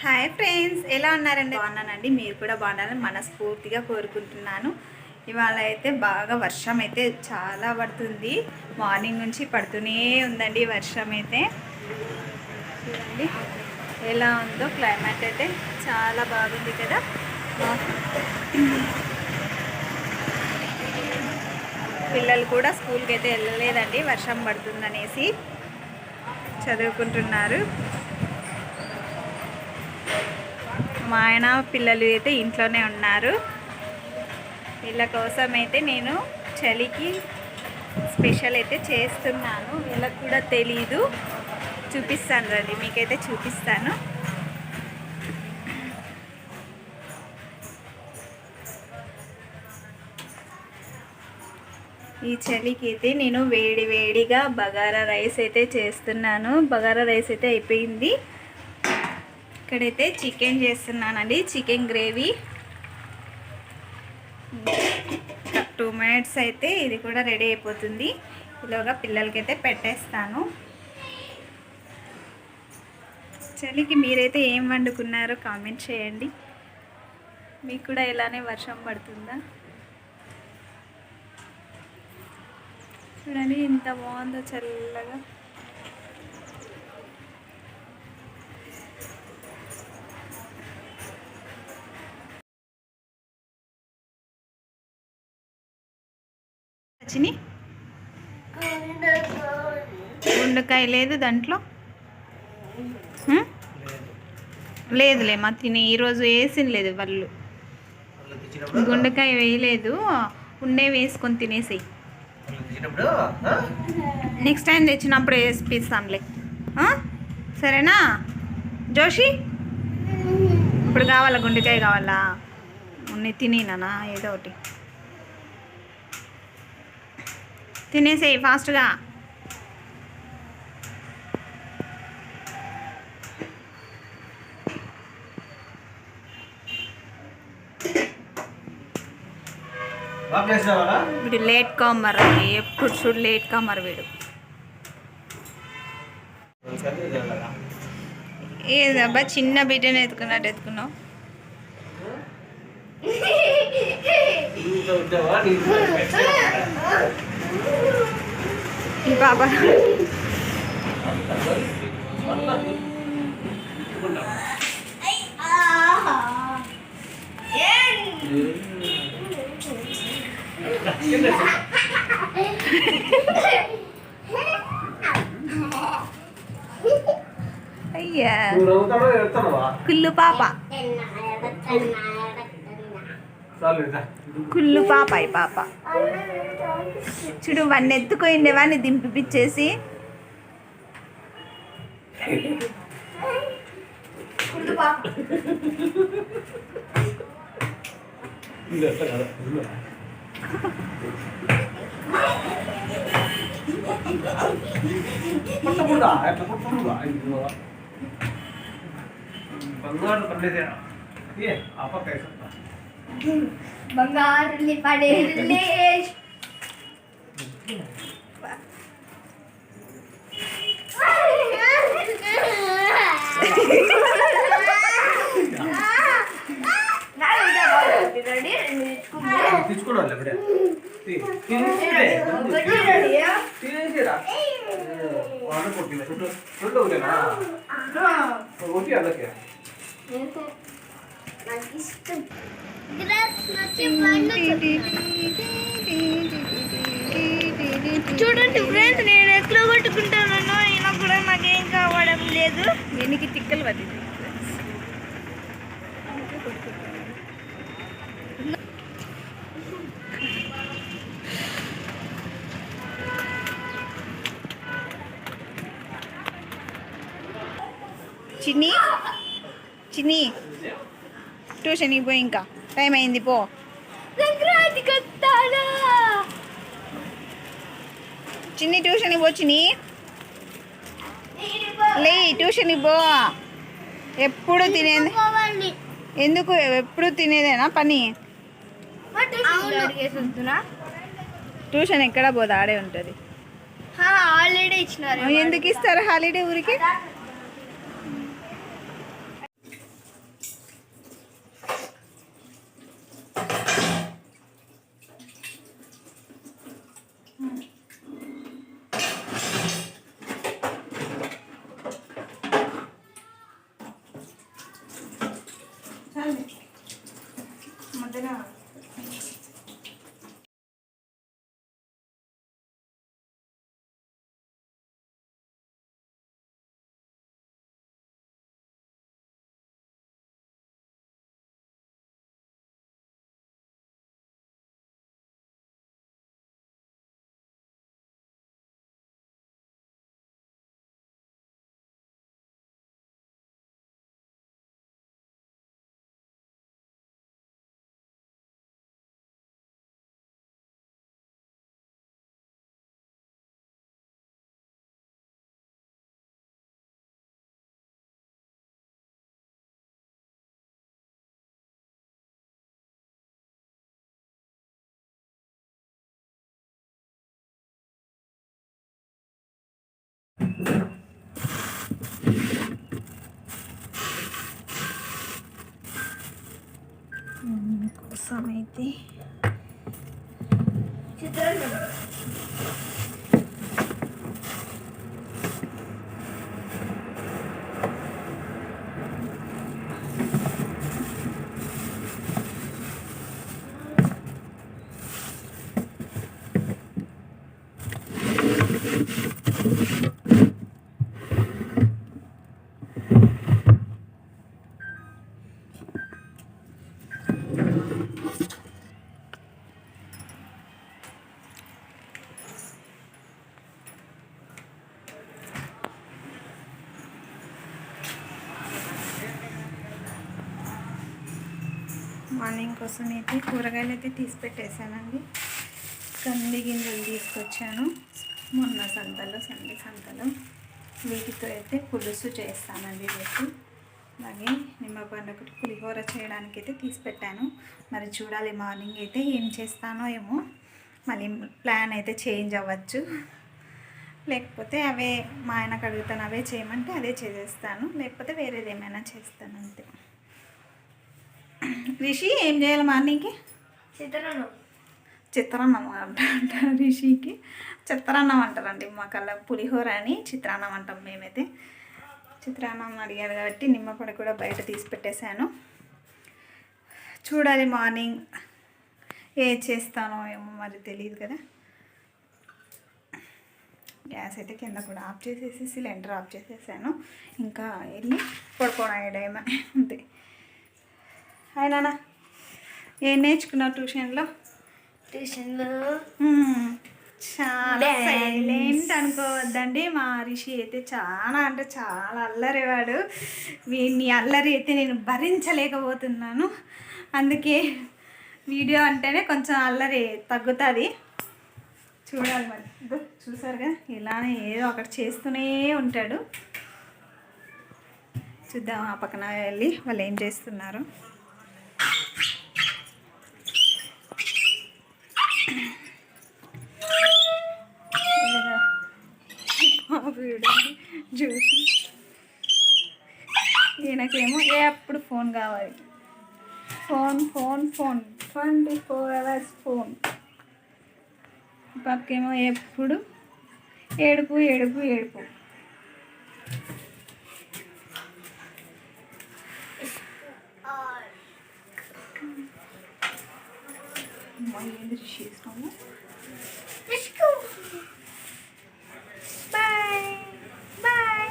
Hi friends, ఎలా ఉన్నారండి? బాగున్నానండి. మీరు కూడా బాగున్నారని మనస్ఫూర్తిగా కోరుకుంటున్నాను. ఇవాళ అయితే బాగా వర్షం అయితే చాలా పడుతుంది. మార్నింగ్ నుంచి పడుతూనే ఉందండి వర్షం అయితే. చూడండి ఎలా ఉందో క్లైమేట్ అయితే చాలా బాగుంది కదా. పిల్లలు కూడా స్కూల్కి అయితే వెళ్ళలేదండి, వర్షం పడుతుందనేసి చదువుకుంటున్నారు. మా ఆయన పిల్లలు అయితే ఇంట్లోనే ఉన్నారు. వీళ్ళ కోసం అయితే నేను చలికి స్పెషల్ అయితే చేస్తున్నాను. వీళ్ళకి కూడా తెలీదు. చూపిస్తాను రండి, మీకైతే చూపిస్తాను. ఈ చలికి అయితే నేను వేడిగా బగారా రైస్ అయితే చేస్తున్నాను. బగారా రైస్ అయితే అయిపోయింది. ఇక్కడైతే చికెన్ చేస్తున్నానండి, చికెన్ గ్రేవీ. 2 minutes అయితే ఇది కూడా రెడీ అయిపోతుంది. ఇలాగా పిల్లలకైతే పెట్టేస్తాను. చలికి మీరైతే ఏం వండుకున్నారో కామెంట్ చేయండి. మీకు కూడా ఇలానే వర్షం పడుతుందా? చూడండి ఎంత బాగుందో చల్లగా. గుండెకాయ లేదు దాంట్లో, లేదులే మా తిని ఈరోజు వేసింది లేదు. వాళ్ళు గుండెకాయ వేయలేదు, ఉండే వేసుకొని తినేసేయి. నెక్స్ట్ టైం తెచ్చినప్పుడు వేసిపిస్తాంలే, సరేనా జోషి? ఇప్పుడు కావాలా గుండెకాయ? కావాలా? ఉన్నాయి తినేనా? ఏదో ఒకటి తినేసేయి ఫాస్ట్గా. వీడు లేట్ కామర్ అండి, ఎప్పుడు చూడు లేట్ కామర్ వీడు. ఏదబ్బా చిన్న బిడ్డను ఎత్తుకున్నట్టు ఎత్తుకున్నావు. బాబా అయ్యా కుళ్ళు పాప, కుళ్ళు పాప. ఈ పాప చూడు, వాడిని ఎత్తుకోండి, వాడిని దింపిపిచ్చేసి. బంగారు పడే తీసుకోవాలి. చూడండి ఫ్రెండ్స్, నేను ఎట్లా కొట్టుకుంటానో ఇలా కూడా నాకేం కావడం లేదు. దీనికి తిక్కలు పట్టింది. చిన్ని చిన్ని ట్యూషన్కి పోయి, ఇంకా టైం అయింది, పో. చిన్ని ట్యూషన్కి పో, చిన్ని లే, ట్యూషన్కి పో. ఎప్పుడు తినేది ఎందుకు? ఎప్పుడు తినేదేనా పని? ట్యూషన్ ఎక్కడ పోదు, ఆడే ఉంటుంది. హాలిడే ఇచ్చినారు. ఎందుకు ఇస్తారు హాలిడే ఊరికి? మధ్యలో కోసం అయితే చిత్రాన్నం మార్నింగ్ కోసం అయితే కూరగాయలు అయితే తీసి పెట్టేశానండి. కంది గింజలు తీసుకొచ్చాను మొన్న సంతలో, సండే సంతలో. వీటితో అయితే పులుసు చేస్తానండి రేపు. అలాగే నిమ్మపండు ఒకటి పులిహోర చేయడానికి అయితే తీసి పెట్టాను. మరి చూడాలి మార్నింగ్ అయితే ఏం చేస్తానో ఏమో. మళ్ళీ ప్లాన్ అయితే చేంజ్ అవ్వచ్చు, లేకపోతే అవే మా ఆయనకు అడుగుతాను అవే చేయమంటే అదే చేసేస్తాను, లేకపోతే వేరేది ఏమైనా చేస్తాను అంతే. రిషి ఏం చేయాలి మార్నింగ్కి? చిత్రాన్నం. చిత్రాన్నం అంటారు రిషికి. చిత్రాన్నం అంటారండి మాకల్లా. పులిహోర అని చిత్రాన్నం అంటాం మేమైతే. చిత్రాన్నం అడిగారు కాబట్టి నిమ్మపొడి కూడా బయట తీసి పెట్టేశాను. చూడాలి మార్నింగ్ ఏ చేస్తానో ఏమో మరి తెలియదు కదా. గ్యాస్ అయితే కింద కూడా ఆఫ్ చేసేసి సిలిండర్ ఆఫ్ చేసేసాను. ఇంకా వెళ్ళి పడుకోవడం అంతే. అయినా ఏం నేర్చుకున్నావు ట్యూషన్లో? చాలా సైలెంట్ అనుకోవద్దండి. మా రిషి అయితే చాలా అంటే చాలా అల్లరివాడు. వీడిని అల్లరి అయితే నేను భరించలేకపోతున్నాను. అందుకే వీడియో అంటేనే కొంచెం అల్లరి తగ్గుతుంది. చూడాలి మరి. చూసారుగా ఇలానే ఏదో ఒకటి చేస్తూనే ఉంటాడు. చూద్దాం ఆ పక్కన వెళ్ళి వాళ్ళు ఏం చేస్తున్నారు. చూసి ఈయనకేమో ఎప్పుడు ఫోన్ కావాలి. Phone phone phone 24 hours phone. పక్కేమో ఎప్పుడు ఏడుపు ఏడుపు ఏడుపు. ఏంది చేస్తాము. Bye bye.